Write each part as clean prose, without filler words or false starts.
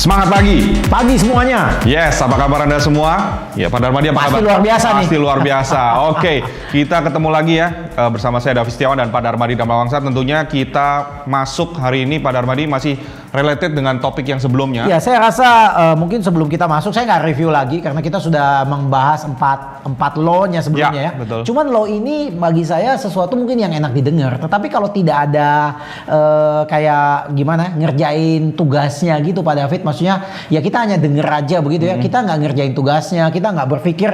Semangat pagi. Pagi semuanya. Yes, apa kabar Anda semua? Ya, Pak Darmadi apa Pasti kabar? luar biasa nih. Pasti luar biasa. Oke, kita ketemu lagi ya bersama saya Davi Setiawan dan Pak Darmadi Damlawangsa. Tentunya kita masuk hari ini Pak Darmadi masih related dengan topik yang sebelumnya. Ya, saya rasa mungkin sebelum kita masuk saya nggak review lagi karena kita sudah membahas empat law-nya sebelumnya ya. Betul. Cuman law ini bagi saya sesuatu mungkin yang enak didengar. Tetapi kalau tidak ada kayak gimana ngerjain tugasnya gitu Pak David, maksudnya ya kita hanya denger aja begitu ya. Kita nggak ngerjain tugasnya, kita nggak berpikir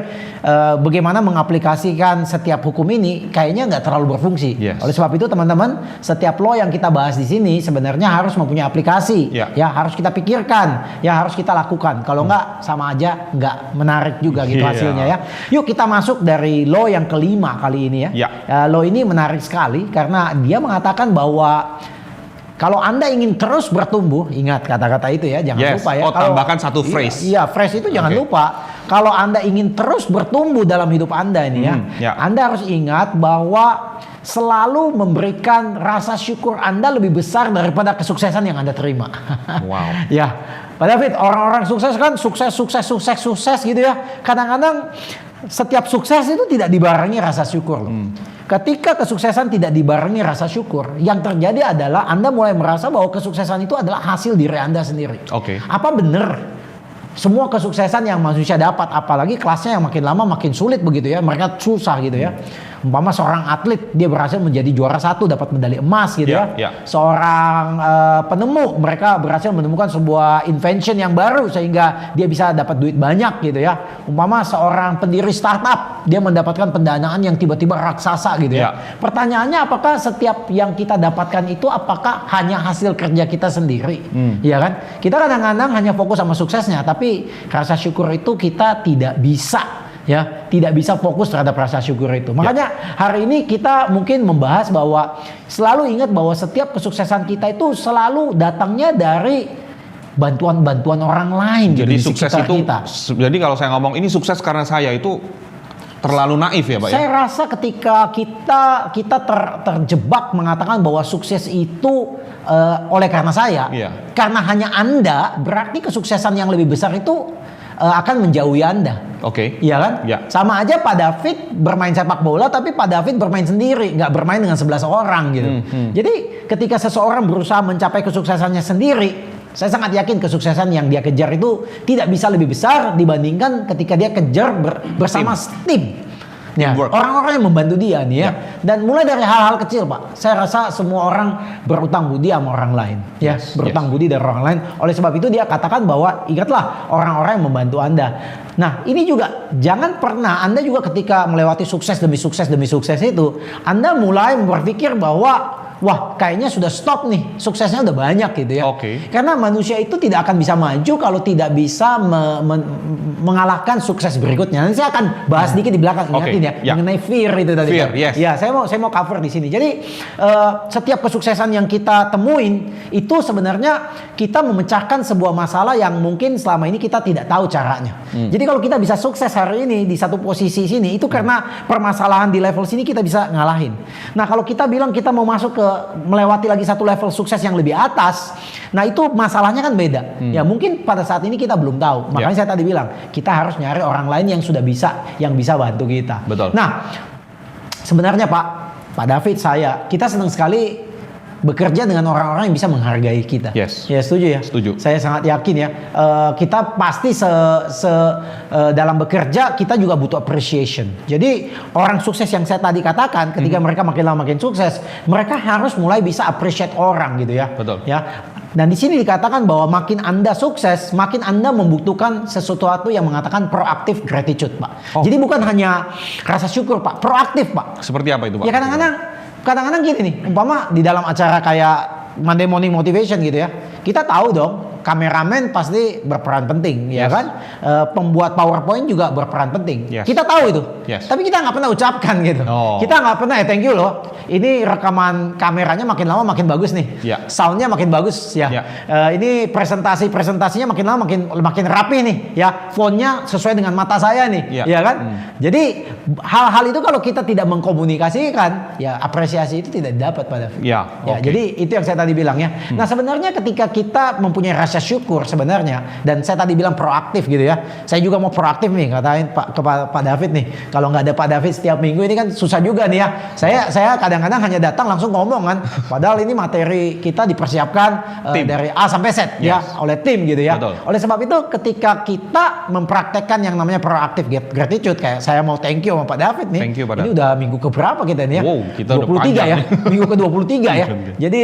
bagaimana mengaplikasikan setiap hukum ini, kayaknya nggak terlalu berfungsi. Yes. Oleh sebab itu teman-teman, setiap law yang kita bahas di sini sebenarnya harus mempunyai aplikasi. Ya harus kita pikirkan, ya harus kita lakukan. Kalau nggak sama aja nggak menarik juga gitu hasilnya ya. Yuk kita masuk dari law yang kelima kali ini ya. Law ini menarik sekali karena dia mengatakan bahwa kalau Anda ingin terus bertumbuh, ingat kata-kata itu ya, jangan lupa ya. Tambahkan satu phrase. Iya, phrase itu jangan lupa. Kalau Anda ingin terus bertumbuh dalam hidup Anda ini Anda harus ingat bahwa selalu memberikan rasa syukur Anda lebih besar daripada kesuksesan yang Anda terima. Wow. Ya, Pak David, orang-orang sukses kan sukses gitu ya. Kadang-kadang setiap sukses itu tidak dibarengi rasa syukur. Ketika kesuksesan tidak dibarengi rasa syukur, yang terjadi adalah Anda mulai merasa bahwa kesuksesan itu adalah hasil diri Anda sendiri. Apa benar semua kesuksesan yang manusia dapat, apalagi kelasnya yang makin lama makin sulit begitu ya, mereka susah gitu ya. Umpama seorang atlet dia berhasil menjadi juara 1 dapat medali emas gitu ya. Seorang penemu mereka berhasil menemukan sebuah invention yang baru sehingga dia bisa dapat duit banyak gitu ya. Umpama seorang pendiri startup dia mendapatkan pendanaan yang tiba-tiba raksasa gitu ya. Pertanyaannya apakah setiap yang kita dapatkan itu apakah hanya hasil kerja kita sendiri? Ya kan? Kita kadang-kadang hanya fokus sama suksesnya, tapi rasa syukur itu kita tidak bisa. Ya, tidak bisa fokus terhadap rasa syukur itu. Makanya hari ini kita mungkin membahas bahwa selalu ingat bahwa setiap kesuksesan kita itu selalu datangnya dari bantuan-bantuan orang lain. Jadi gitu, sukses itu kita. Jadi kalau saya ngomong ini sukses karena saya itu terlalu naif ya Pak saya ya? Rasa ketika kita terjebak mengatakan bahwa sukses itu oleh karena saya, karena hanya Anda, berarti kesuksesan yang lebih besar itu akan menjauhi Anda. Iya kan? Sama aja Pak David bermain sepak bola, tapi Pak David bermain sendiri, nggak bermain dengan 11 orang gitu. Jadi ketika seseorang berusaha mencapai kesuksesannya sendiri, saya sangat yakin kesuksesan yang dia kejar itu tidak bisa lebih besar dibandingkan ketika dia kejar bersama tim. Ya, orang-orang yang membantu dia nih ya. Dan mulai dari hal-hal kecil Pak. Saya rasa semua orang berutang budi sama orang lain. Ya, berutang budi dari orang lain. Oleh sebab itu dia katakan bahwa ingatlah orang-orang yang membantu Anda. Nah, ini juga jangan pernah Anda juga ketika melewati sukses demi sukses itu, Anda mulai berpikir bahwa wah, kayaknya sudah stop nih, suksesnya udah banyak gitu ya. Karena manusia itu tidak akan bisa maju kalau tidak bisa mengalahkan sukses berikutnya. Nanti saya akan bahas sedikit di belakang, ingatin ya, mengenai fear itu tadi. Ya, saya mau cover di sini. Jadi setiap kesuksesan yang kita temuin itu sebenarnya kita memecahkan sebuah masalah yang mungkin selama ini kita tidak tahu caranya. Jadi kalau kita bisa sukses hari ini di satu posisi sini, itu karena permasalahan di level sini kita bisa ngalahin. Nah, kalau kita bilang kita mau masuk ke melewati lagi satu level sukses yang lebih atas, nah itu masalahnya kan beda. Ya mungkin pada saat ini kita belum tahu. Makanya saya tadi bilang kita harus nyari orang lain yang sudah bisa, yang bisa bantu kita. Nah, sebenarnya Pak David, kita senang sekali bekerja dengan orang-orang yang bisa menghargai kita. Ya, setuju ya? Setuju. Saya sangat yakin ya. Kita pasti dalam bekerja kita juga butuh appreciation. Jadi orang sukses yang saya tadi katakan, ketika mereka makin lama makin sukses, mereka harus mulai bisa appreciate orang gitu ya. Ya. Dan di sini dikatakan bahwa makin Anda sukses, makin Anda membutuhkan sesuatu yang mengatakan proactive gratitude, Pak. Jadi bukan hanya rasa syukur, Pak, proaktif, Pak. Seperti apa itu, Pak? Ya kadang-kadang gini nih, umpama di dalam acara kayak Monday Morning Motivation gitu ya, kita tahu dong kameramen pasti berperan penting, ya kan? Pembuat PowerPoint juga berperan penting. Kita tahu itu, tapi kita nggak pernah ucapkan gitu. Kita nggak pernah thank you loh. Ini rekaman kameranya makin lama makin bagus nih, soundnya makin bagus ya. Ini presentasinya makin lama makin rapi nih, ya. Fontnya sesuai dengan mata saya nih, ya kan? Jadi hal-hal itu kalau kita tidak mengkomunikasikan, ya apresiasi itu tidak dapat pada. Jadi itu yang saya tadi bilang ya. Nah sebenarnya ketika kita mempunyai rasa rasa syukur sebenarnya, dan saya tadi bilang proaktif gitu ya. Saya juga mau proaktif nih, katain Pak David nih. Kalau nggak ada Pak David setiap minggu ini kan susah juga nih ya. Saya kadang-kadang hanya datang langsung ngomong kan. Padahal ini materi kita dipersiapkan dari A sampai Z ya oleh tim gitu ya. Betul. Oleh sebab itu ketika kita mempraktekkan yang namanya proaktif gratitude, kayak saya mau thank you sama Pak David nih. Thank you, Pak ini udah minggu keberapa kita nih ya? Wow, kita 23 udah ya. Minggu ke-23 ya. Jadi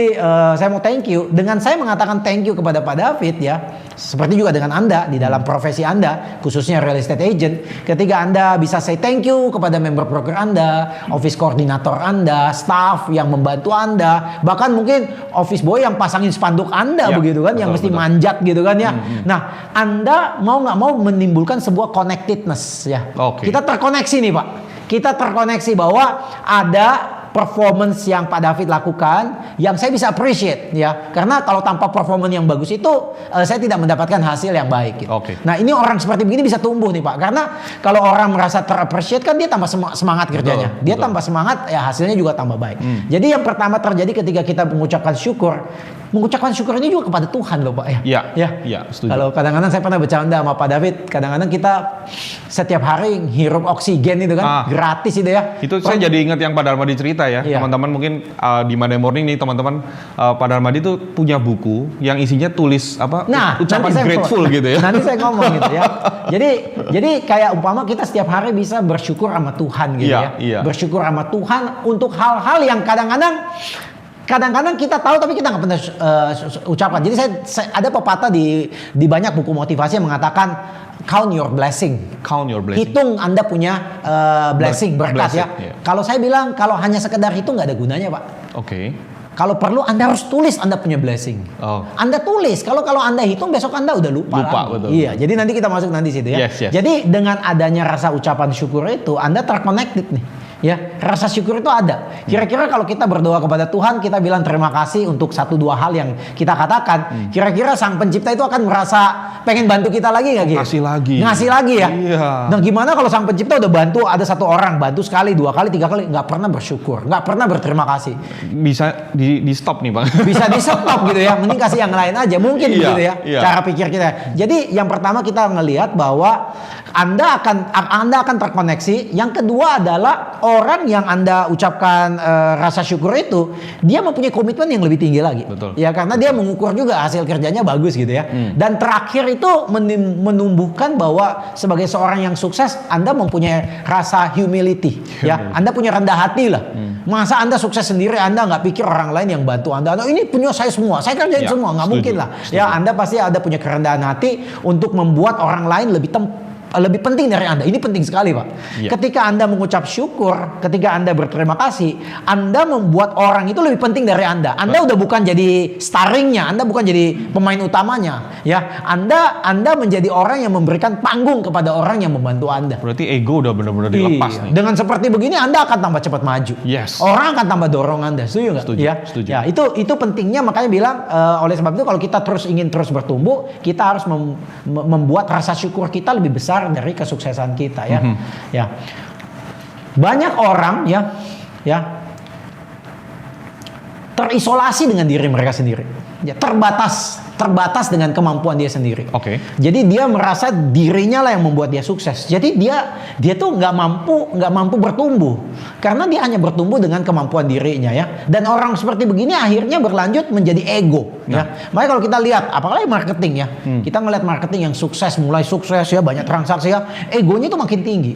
saya mau thank you. Dengan saya mengatakan thank you kepada Pak David ya, seperti juga dengan Anda di dalam profesi Anda, khususnya real estate agent, ketika Anda bisa say thank you kepada member broker Anda, office koordinator Anda, staff yang membantu Anda, bahkan mungkin office boy yang pasangin spanduk Anda begitu kan, yang mesti manjat gitu kan ya. Nah, Anda mau nggak mau menimbulkan sebuah connectedness ya. Kita terkoneksi nih Pak. Kita terkoneksi bahwa ada performance yang Pak David lakukan yang saya bisa appreciate ya, karena kalau tanpa performance yang bagus itu saya tidak mendapatkan hasil yang baik gitu. Nah ini orang seperti begini bisa tumbuh nih Pak, karena kalau orang merasa terappreciate kan dia tambah semangat kerjanya, dia tambah semangat ya, hasilnya juga tambah baik. Jadi yang pertama terjadi ketika kita mengucapkan syukur ini juga kepada Tuhan loh Pak ya. Iya, setuju. Kalau kadang-kadang saya pernah bercanda sama Pak David, kadang-kadang kita setiap hari hirup oksigen itu kan gratis itu ya. Itu saya jadi ingat yang Pak Darmadi cerita ya, teman-teman mungkin di Monday Morning nih teman-teman, Pak Darmadi tuh punya buku yang isinya tulis ucapan grateful gitu ya. Nanti saya ngomong gitu ya. Jadi kayak umpama kita setiap hari bisa bersyukur sama Tuhan gitu ya. Bersyukur sama Tuhan untuk hal-hal yang kadang-kadang kita tahu tapi kita nggak pernah ucapkan. Jadi saya ada pepatah di banyak buku motivasi yang mengatakan count your blessing. Hitung Anda punya blessing, berkat ya. Kalau saya bilang kalau hanya sekedar hitung nggak ada gunanya Pak. Kalau perlu Anda harus tulis Anda punya blessing. Anda tulis. Kalau Anda hitung besok Anda udah lupa lagi. Betul. Iya. Jadi nanti kita masuk nanti situ ya. Jadi dengan adanya rasa ucapan syukur itu Anda terconnected nih. Ya, rasa syukur itu ada. Kira-kira kalau kita berdoa kepada Tuhan, kita bilang terima kasih untuk 1-2 hal yang kita katakan. Kira-kira Sang Pencipta itu akan merasa pengen bantu kita lagi nggak gitu? Ngasih lagi ya. Nah, gimana kalau Sang Pencipta udah bantu ada 1 orang, bantu sekali, 2 kali, 3 kali, nggak pernah bersyukur, nggak pernah berterima kasih. Bisa di stop nih Bang. Bisa di stop gitu ya. Mending kasih yang lain aja. Mungkin gitu ya. Cara pikir kita. Jadi yang pertama kita ngelihat bahwa Anda akan terkoneksi. Yang kedua adalah orang yang Anda ucapkan rasa syukur itu, dia mempunyai komitmen yang lebih tinggi lagi. Ya, karena dia mengukur juga hasil kerjanya bagus gitu ya. Dan terakhir itu menumbuhkan bahwa sebagai seorang yang sukses, Anda mempunyai rasa humility. Ya, Anda punya rendah hati lah. Masa Anda sukses sendiri, Anda nggak pikir orang lain yang bantu Anda. Nah, ini punya saya semua, saya kerjain semua, nggak mungkin lah. Ya, Anda pasti ada punya kerendahan hati untuk membuat orang lain lebih penting dari Anda. Ini penting sekali Pak. Ketika Anda mengucap syukur, ketika Anda berterima kasih, Anda membuat orang itu lebih penting dari Anda. Anda udah bukan jadi starringnya, Anda bukan jadi pemain utamanya. Ya, Anda menjadi orang yang memberikan panggung kepada orang yang membantu Anda. Berarti ego udah benar-benar dilepas nih. Dengan seperti begini Anda akan tambah cepat maju. Orang akan tambah dorong Anda. Setuju nggak? Setuju. Ya, itu pentingnya, makanya bilang oleh sebab itu kalau kita ingin terus bertumbuh, kita harus membuat rasa syukur kita lebih besar dari kesuksesan kita ya. Ya. Banyak orang ya terisolasi dengan diri mereka sendiri. Ya, terbatas dengan kemampuan dia sendiri. Jadi dia merasa dirinya lah yang membuat dia sukses. Jadi dia tuh nggak mampu bertumbuh karena dia hanya bertumbuh dengan kemampuan dirinya ya. Dan orang seperti begini akhirnya berlanjut menjadi ego. Ya. Makanya kalau kita lihat, apalagi marketing ya, kita ngelihat marketing yang mulai sukses ya, banyak transaksi ya, egonya itu makin tinggi.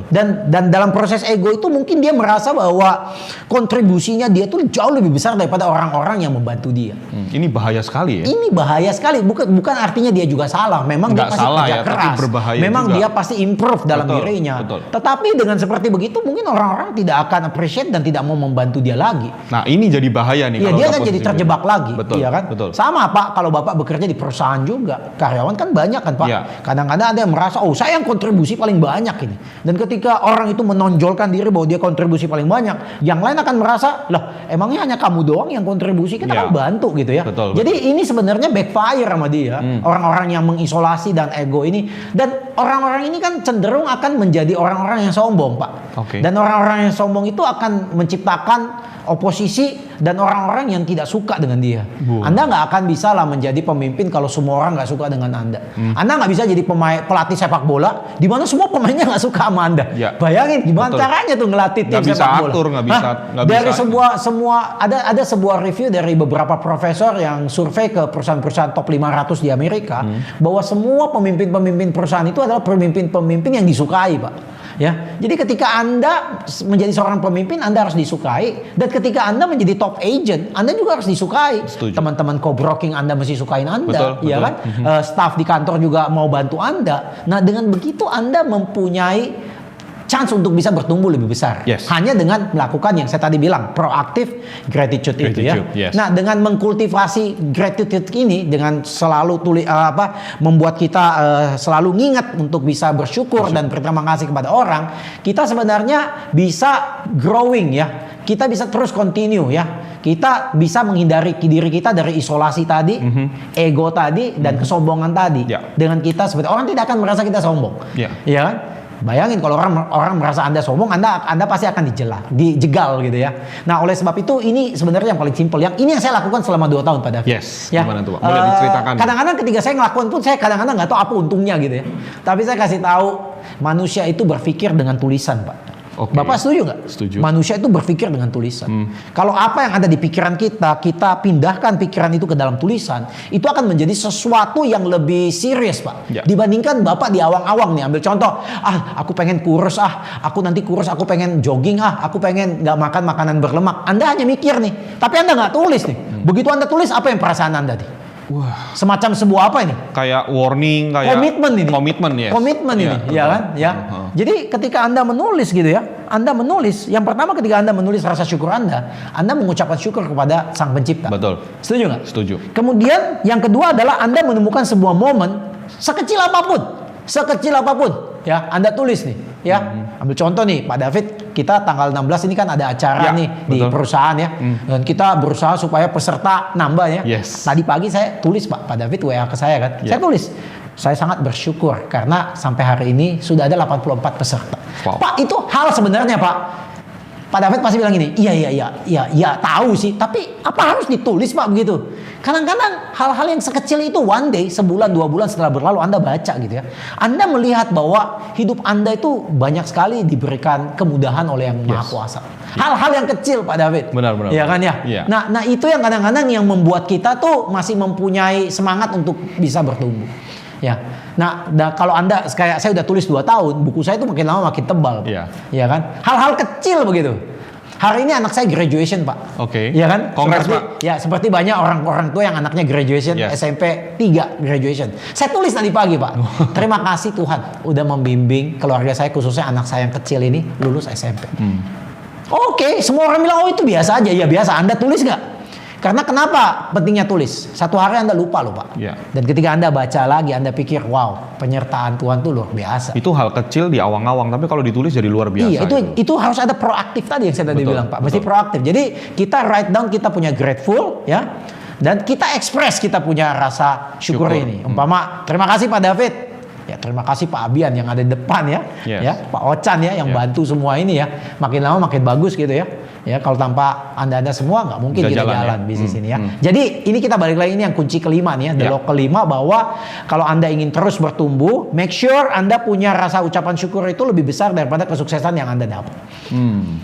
Dan dalam proses ego itu mungkin dia merasa bahwa kontribusinya dia tuh jauh lebih besar daripada orang-orang yang membantu dia. Ini bahaya sekali ya. Ini bahaya sekali. Bukan artinya dia juga salah. Memang dia pasti kerja keras. Memang dia pasti improve dalam dirinya. Tetapi dengan seperti begitu mungkin orang-orang tidak akan appreciate dan tidak mau membantu dia lagi. Nah, ini jadi bahaya nih. Iya, dia kan jadi terjebak lagi. Iya kan? Sama Pak, kalau Bapak bekerja di perusahaan juga, karyawan kan banyak kan Pak. Kadang-kadang ada yang merasa, saya yang kontribusi paling banyak ini. Dan ketika orang itu menonjolkan diri bahwa dia kontribusi paling banyak, yang lain akan merasa, lah emangnya hanya kamu doang yang kontribusi, kita kan bantu gitu ya. Jadi ini sebenarnya backfire sama dia. Orang-orang yang mengisolasi dan ego ini. Dan orang-orang ini kan cenderung akan menjadi orang-orang yang sombong Pak. Dan orang-orang yang sombong itu akan menciptakan oposisi dan orang-orang yang tidak suka dengan dia. Anda nggak akan bisa lah menjadi pemimpin kalau semua orang nggak suka dengan Anda. Anda nggak bisa jadi pelatih sepak bola di mana semua pemainnya nggak suka sama Anda. Bayangin gimana caranya tuh ngelatih tim sepak bola. Nggak dari bisa. semua ada sebuah review dari beberapa profesor yang survei ke perusahaan-perusahaan top 500 di Amerika bahwa semua pemimpin-pemimpin perusahaan itu adalah pemimpin-pemimpin yang disukai, Pak. Ya, jadi ketika Anda menjadi seorang pemimpin, Anda harus disukai, dan ketika Anda menjadi top agent, Anda juga harus disukai. Teman-teman co-broking Anda mesti sukain Anda, ya kan? Staff di kantor juga mau bantu Anda. Nah, dengan begitu Anda mempunyai chance untuk bisa bertumbuh lebih besar. Hanya dengan melakukan yang saya tadi bilang, proaktif gratitude itu ya. Nah, dengan mengkultivasi gratitude ini, dengan selalu membuat kita selalu ngingat untuk bisa bersyukur dan berterima kasih kepada orang, kita sebenarnya bisa growing ya. Kita bisa terus continue ya. Kita bisa menghindari diri kita dari isolasi tadi, ego tadi, dan kesombongan tadi. Dengan kita seperti orang tidak akan merasa kita sombong. Ya kan? Bayangin kalau orang merasa Anda sombong, Anda pasti akan dijegal gitu ya. Nah, oleh sebab itu ini sebenarnya yang paling simpel. Yang ini yang saya lakukan selama 2 tahun pada. Gimana tuh, Pak? Boleh diceritakan? Kadang-kadang ketika saya ngelakuin pun saya kadang-kadang nggak tahu apa untungnya gitu ya. Tapi saya kasih tahu, manusia itu berpikir dengan tulisan, Pak. Bapak setuju nggak? Setuju. Manusia itu berpikir dengan tulisan. Kalau apa yang ada di pikiran kita pindahkan pikiran itu ke dalam tulisan, itu akan menjadi sesuatu yang lebih serius, Pak. Dibandingkan Bapak di awang-awang nih, ambil contoh, aku pengen kurus, aku nanti kurus, aku pengen jogging, aku pengen nggak makan makanan berlemak. Anda hanya mikir nih, tapi Anda nggak tulis nih. Begitu Anda tulis, apa yang perasaan Anda nih? Wah, semacam sebuah apa ini? Kayak warning, kayak komitmen ini. Komitmen ini, ya kan? Ya. Jadi ketika Anda menulis gitu ya, Anda menulis, yang pertama ketika Anda menulis rasa syukur Anda mengucapkan syukur kepada Sang Pencipta. Betul. Setuju nggak? Setuju. Kemudian yang kedua adalah Anda menemukan sebuah momen sekecil apapun, ya Anda tulis nih, ya. Ambil contoh nih, Pak David, kita tanggal 16 ini kan ada acara nih di perusahaan ya, dan kita berusaha supaya peserta nambah ya. Tadi pagi saya tulis, Pak David WA ke saya kan, saya tulis, saya sangat bersyukur karena sampai hari ini sudah ada 84 peserta. Pak, itu hal sebenarnya, Pak David pasti bilang gini, iya tahu sih, tapi apa harus ditulis, Pak, begitu? Kadang-kadang hal-hal yang sekecil itu one day, sebulan, 2 bulan setelah berlalu Anda baca gitu ya. Anda melihat bahwa hidup Anda itu banyak sekali diberikan kemudahan oleh Yang Maha Kuasa. Hal-hal yang kecil, Pak David. Benar. Ya kan ya? Nah, itu yang kadang-kadang yang membuat kita tuh masih mempunyai semangat untuk bisa bertumbuh. Ya. Nah, kalau Anda kayak saya udah tulis 2 tahun, buku saya itu makin lama makin tebal. Ya kan? Hal-hal kecil begitu. Hari ini anak saya graduation, Pak. Ya kan? Kongres, Pak. Ya, seperti banyak orang tua yang anaknya graduation, SMP 3 graduation. Saya tulis tadi pagi, Pak. Terima kasih Tuhan udah membimbing keluarga saya, khususnya anak saya yang kecil ini lulus SMP. Semua orang bilang, itu biasa aja. Ya biasa. Anda tulis nggak? Karena kenapa pentingnya tulis? Satu hari Anda lupa loh, Pak. Dan ketika Anda baca lagi, Anda pikir, wow, penyertaan Tuhan tuh luar biasa. Itu hal kecil di awang-awang, tapi kalau ditulis jadi luar biasa. Iya, itu harus ada proaktif tadi yang saya tadi bilang, Pak. Mesti proaktif. Jadi kita write down, kita punya grateful, ya, dan kita express kita punya rasa syukur ini. Umpama, terima kasih Pak David. Ya, terima kasih Pak Abian yang ada di depan ya, ya, Pak Ocan ya yang bantu semua ini ya. Makin lama makin bagus gitu ya. Ya, kalau tanpa Anda semua nggak mungkin kita jalan bisnis ini ya. Jadi ini kita balik lagi, ini yang kunci kelima nih ya, the law kelima, bahwa kalau Anda ingin terus bertumbuh, make sure Anda punya rasa ucapan syukur itu lebih besar daripada kesuksesan yang Anda dapat.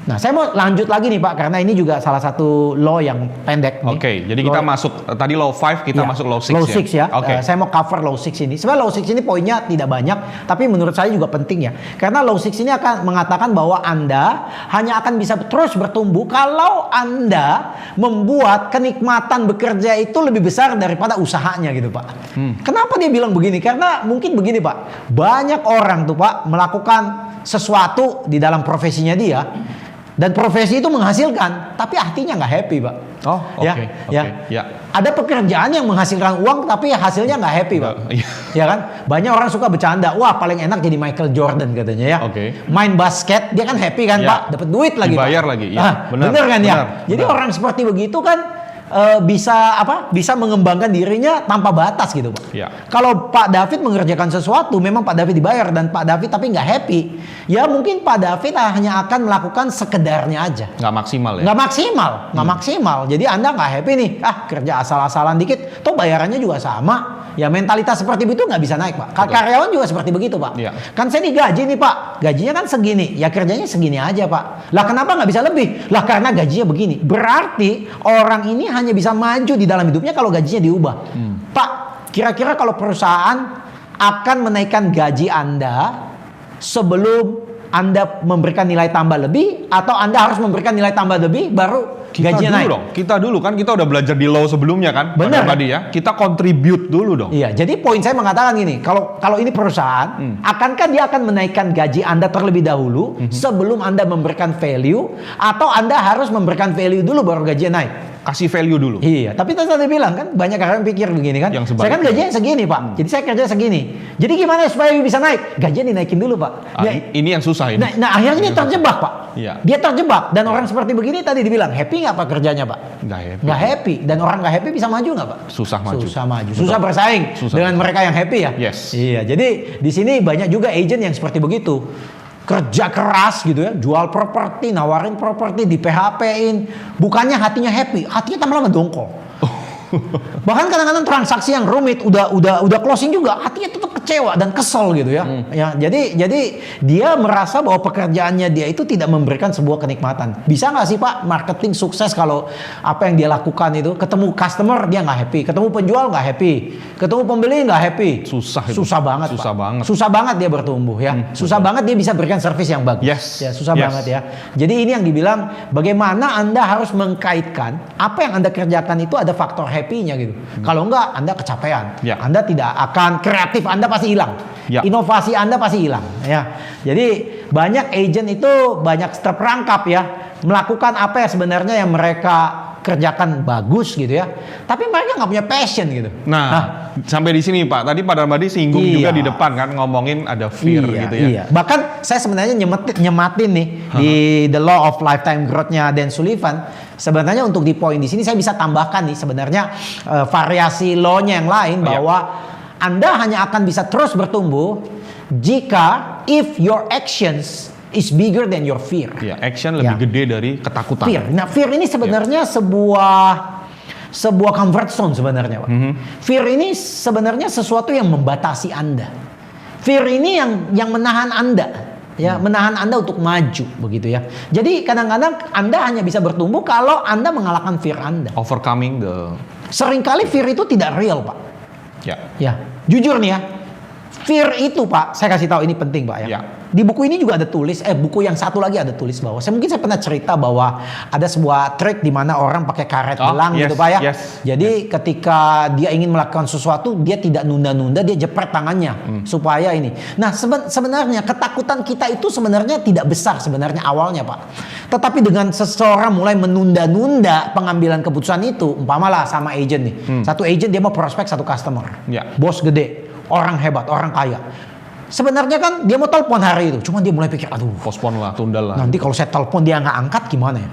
Nah, saya mau lanjut lagi nih, Pak, karena ini juga salah satu law yang pendek nih. Jadi kita masuk tadi law 5, kita masuk law 6 law 6 ya. Saya mau cover law 6 ini. Sebenarnya law 6 ini poinnya tidak banyak, tapi menurut saya juga penting ya. Karena law 6 ini akan mengatakan bahwa Anda hanya akan bisa terus bertumbuh kalau Anda membuat kenikmatan bekerja itu lebih besar daripada usahanya gitu, Pak. Kenapa dia bilang begini? Karena mungkin begini, Pak. Banyak orang tuh, Pak, melakukan sesuatu di dalam profesinya dia, dan profesi itu menghasilkan, tapi hatinya nggak happy, Pak. Ada pekerjaan yang menghasilkan uang, tapi hasilnya nggak happy, Pak. Ya kan? Banyak orang suka bercanda, wah paling enak jadi Michael Jordan katanya ya. Main basket, dia kan happy kan, Pak, dapat duit lagi, dibayar Pak. lagi. Bener kan ya? Jadi orang seperti begitu kan bisa mengembangkan dirinya tanpa batas gitu Pak. Ya. Kalau Pak David mengerjakan sesuatu, memang Pak David dibayar dan Pak David tapi nggak happy, ya mungkin Pak David hanya akan melakukan sekedarnya aja. Nggak maksimal ya? Nggak maksimal. Jadi Anda nggak happy nih, kerja asal-asalan dikit, toh bayarannya juga sama. Ya mentalitas seperti itu nggak bisa naik Pak. Karyawan juga seperti begitu Pak. Ya. Kan saya digaji nih Pak, gajinya kan segini, ya kerjanya segini aja Pak. Lah kenapa nggak bisa lebih? Lah karena gajinya begini. Berarti orang ini hanya bisa maju di dalam hidupnya kalau gajinya diubah. Pak, kira-kira kalau perusahaan akan menaikkan gaji Anda sebelum Anda memberikan nilai tambah lebih, atau Anda harus memberikan nilai tambah lebih baru gajinya naik? Kita dulu kan kita udah belajar di law sebelumnya kan. Benar tadi ya. Kita contribute dulu dong. Iya, jadi poin saya mengatakan gini, kalau ini perusahaan, akankah dia akan menaikkan gaji Anda terlebih dahulu sebelum Anda memberikan value, atau Anda harus memberikan value dulu baru gajinya naik? Kasih value dulu. Iya, tapi tadi bilang kan banyak orang pikir begini kan. Saya kan gajinya segini Pak, jadi saya kerja segini. Jadi gimana supaya bisa naik? Gajinya dinaikin dulu Pak. Ini yang susah ini. Nah akhirnya dia terjebak Pak. Iya. Dia terjebak, dan orang seperti begini tadi dibilang happy nggak Pak kerjanya Pak? Nggak happy. Dan orang nggak happy bisa maju nggak Pak? Susah maju. Susah bersaing dengan mereka yang happy ya. Yes. Iya, jadi di sini banyak juga agent yang seperti begitu. Kerja keras gitu ya, jual properti, nawarin properti, di PHP-in. Bukannya hatinya happy, hatinya tambah lama dongkol. Bahkan kadang-kadang transaksi yang rumit udah closing juga, hatinya tetap kecewa dan kesel gitu ya. Ya, jadi dia merasa bahwa pekerjaannya dia itu tidak memberikan sebuah kenikmatan. Bisa nggak sih Pak marketing sukses kalau apa yang dia lakukan itu, ketemu customer dia nggak happy, ketemu penjual nggak happy, ketemu pembeli nggak happy? Susah banget. Susah banget dia bertumbuh ya. Susah banget dia bisa berikan service yang bagus. Ya, susah banget ya. Jadi ini yang dibilang bagaimana Anda harus mengkaitkan apa yang Anda kerjakan itu ada faktor happy-nya gitu. Kalau enggak Anda kecapean. Anda tidak akan kreatif, Anda pasti hilang. Inovasi Anda pasti hilang ya. Jadi banyak agent itu banyak terperangkap ya, melakukan apa yang sebenarnya yang mereka kerjakan bagus gitu ya, tapi mereka nggak punya passion gitu. Nah, sampai di sini Pak, tadi Pak Darmadi singgung juga di depan kan, ngomongin ada fear gitu ya. Iya. Bahkan saya sebenarnya nyematin nih di The Law of Lifetime Growth-nya Dan Sullivan. Sebenarnya untuk di poin di sini saya bisa tambahkan nih sebenarnya variasi law-nya yang lain bahwa Anda hanya akan bisa terus bertumbuh jika if your actions is bigger than your fear. Ya, action lebih gede dari ketakutan. Fear. Nah, fear ini sebenarnya sebuah comfort zone sebenarnya, Pak. Fear ini sebenarnya sesuatu yang membatasi Anda. Fear ini yang menahan Anda, ya, menahan Anda untuk maju begitu ya. Jadi kadang-kadang Anda hanya bisa bertumbuh kalau Anda mengalahkan fear Anda. Overcoming the Seringkali fear itu tidak real, Pak. Ya. Jujur nih ya. Fear itu Pak, saya kasih tahu ini penting Pak ya. Di buku ini juga ada tulis, buku yang satu lagi ada tulis bahwa mungkin saya pernah cerita bahwa ada sebuah trik di mana orang pakai karet gelang gitu Pak ya. Jadi ketika dia ingin melakukan sesuatu, dia tidak nunda-nunda, dia jepret tangannya supaya ini. Nah, sebenarnya ketakutan kita itu sebenarnya tidak besar sebenarnya awalnya Pak. Tetapi dengan seseorang mulai menunda-nunda pengambilan keputusan itu, umpamalah sama agent nih. Satu agent dia mau prospek satu customer. Bos gede, orang hebat, orang kaya. Sebenarnya kan dia mau telepon hari itu, cuma dia mulai pikir, aduh, postpone lah, tunda lah. Nanti kalau saya telepon dia nggak angkat gimana ya?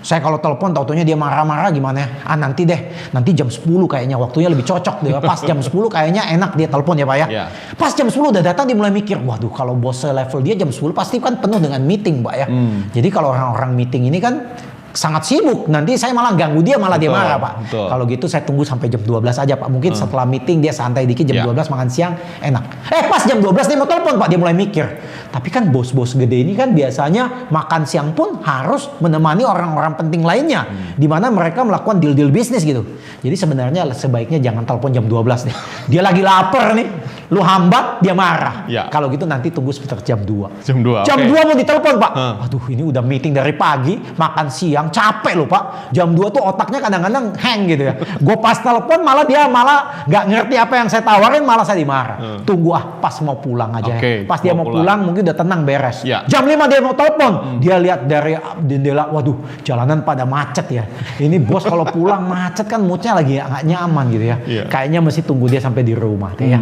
Saya kalau telepon taunya dia marah-marah gimana ya? Nanti jam 10 kayaknya waktunya lebih cocok deh. Pas jam 10 kayaknya enak dia telepon ya Pak ya. Pas jam 10 udah datang dia mulai mikir, waduh kalau bos level dia jam 10 pasti kan penuh dengan meeting Pak ya. Jadi kalau orang-orang meeting ini kan sangat sibuk, nanti saya malah ganggu dia, malah dia marah Pak. Kalau gitu saya tunggu sampai jam 12 aja Pak. Mungkin setelah meeting dia santai dikit, jam 12 makan siang enak. Pas jam 12 dia mau telepon Pak, dia mulai mikir. Tapi kan bos-bos gede ini kan biasanya makan siang pun harus menemani orang-orang penting lainnya, di mana mereka melakukan deal-deal bisnis gitu. Jadi sebenarnya sebaiknya jangan telepon jam 12 deh. Dia lagi lapar nih, lu hambat dia marah. Kalau gitu nanti tunggu sekitar jam 2. Jam 2 mau ditelepon Pak. Aduh ini udah meeting dari pagi, makan siang, capek loh Pak. Jam 2 tuh otaknya kadang-kadang hang gitu ya. Gue pas telepon malah dia nggak ngerti apa yang saya tawarin, malah saya dimarah. Tunggu pas mau pulang aja ya. Pas dia mau pulang mungkin udah tenang beres. Jam 5 dia mau telepon, dia lihat dari jendela, waduh jalanan pada macet ya. Ini bos kalau pulang macet kan moodnya lagi nggak nyaman gitu ya. Kayaknya mesti tunggu dia sampai di rumah deh ya.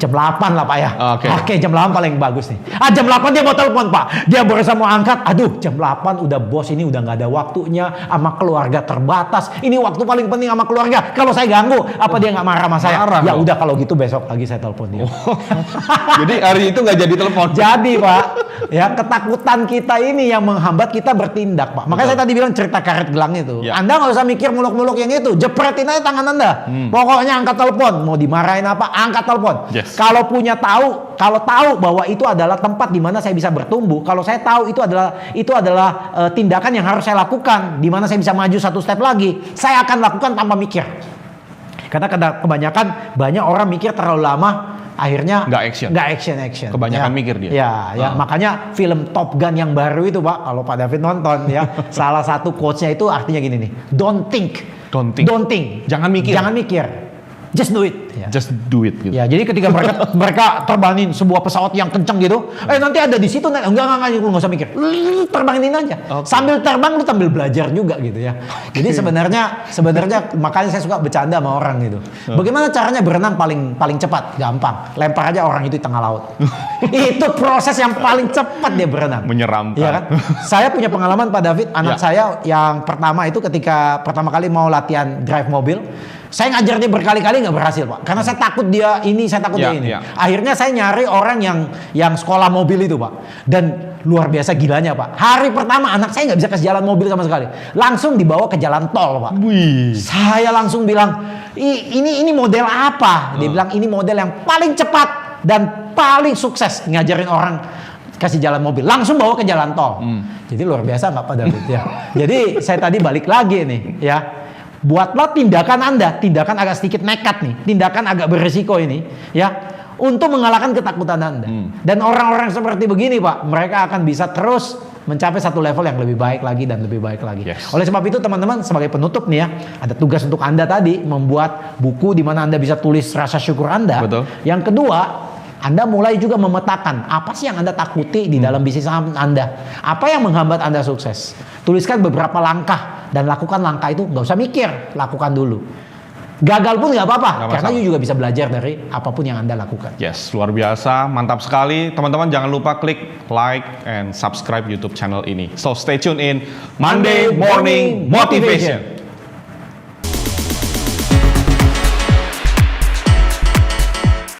Jam 8 lah Pak ya. Oke. Jam 8 paling bagus nih. Jam 8 dia mau telepon Pak. Dia barusan mau angkat. Aduh, jam 8 udah bos ini udah nggak ada waktunya. Sama keluarga terbatas. Ini waktu paling penting sama keluarga. Kalau saya ganggu, apa dia nggak marah sama saya? Marah Ya loh. udah kalau gitu besok lagi saya telepon dia. Jadi hari itu nggak jadi telepon. Jadi Pak, ya ketakutan kita ini yang menghambat kita bertindak Pak. Makanya saya tadi bilang cerita karet gelang itu. Ya. Anda nggak usah mikir muluk-muluk yang itu. Jepretin aja tangan Anda. Pokoknya angkat telepon. Mau dimarahin apa, angkat telepon. Yes. Kalau tahu bahwa itu adalah tempat di mana saya bisa bertumbuh. Kalau saya tahu itu adalah tindakan yang harus saya lakukan, di mana saya bisa maju satu step lagi, saya akan lakukan tanpa mikir. Karena kebanyakan banyak orang mikir terlalu lama, akhirnya Nggak action. Kebanyakan mikir dia. Ya, makanya film Top Gun yang baru itu Pak, kalau Pak David nonton ya, salah satu quotes-nya itu artinya gini nih, don't think. Jangan mikir. Just do it. Ya. Just do it gitu. Ya, jadi ketika mereka terbangin sebuah pesawat yang kenceng gitu, nanti ada di situ, enggak, lu nggak usah mikir, terbangin aja. Okay. Sambil terbang lu sambil belajar juga gitu ya. Okay. Jadi sebenarnya makanya saya suka bercanda sama orang gitu. Bagaimana caranya berenang paling cepat? Gampang, lempar aja orang itu di tengah laut. Itu proses yang paling cepat dia berenang. Menyeramkan. Iya kan? Saya punya pengalaman Pak David, anak saya yang pertama itu ketika pertama kali mau latihan drive mobil. Saya ngajar dia berkali-kali nggak berhasil Pak, karena saya takut dia ini, saya takut dia ini. Akhirnya saya nyari orang yang sekolah mobil itu Pak, dan luar biasa gilanya Pak. Hari pertama anak saya nggak bisa ke jalan mobil sama sekali, langsung dibawa ke jalan tol Pak. Wih. Saya langsung bilang, ini model apa? Dia bilang ini model yang paling cepat dan paling sukses ngajarin orang kasih jalan mobil, langsung bawa ke jalan tol. Jadi luar biasa nggak Pak David ya. Jadi saya tadi balik lagi nih ya. Buatlah tindakan Anda, tindakan agak sedikit nekat nih, tindakan agak berisiko ini, ya, untuk mengalahkan ketakutan Anda. Dan orang-orang seperti begini, Pak, mereka akan bisa terus mencapai satu level yang lebih baik lagi dan lebih baik lagi. Yes. Oleh sebab itu, teman-teman, sebagai penutup nih ya, ada tugas untuk Anda tadi membuat buku di mana Anda bisa tulis rasa syukur Anda. Betul. Yang kedua, Anda mulai juga memetakan apa sih yang Anda takuti di dalam bisnis Anda. Apa yang menghambat Anda sukses. Tuliskan beberapa langkah dan lakukan langkah itu, nggak usah mikir, lakukan dulu. Gagal pun nggak apa-apa, karena you juga bisa belajar dari apapun yang Anda lakukan. Yes, luar biasa, mantap sekali. Teman-teman jangan lupa klik like and subscribe YouTube channel ini. So stay tune in Monday Morning Motivation.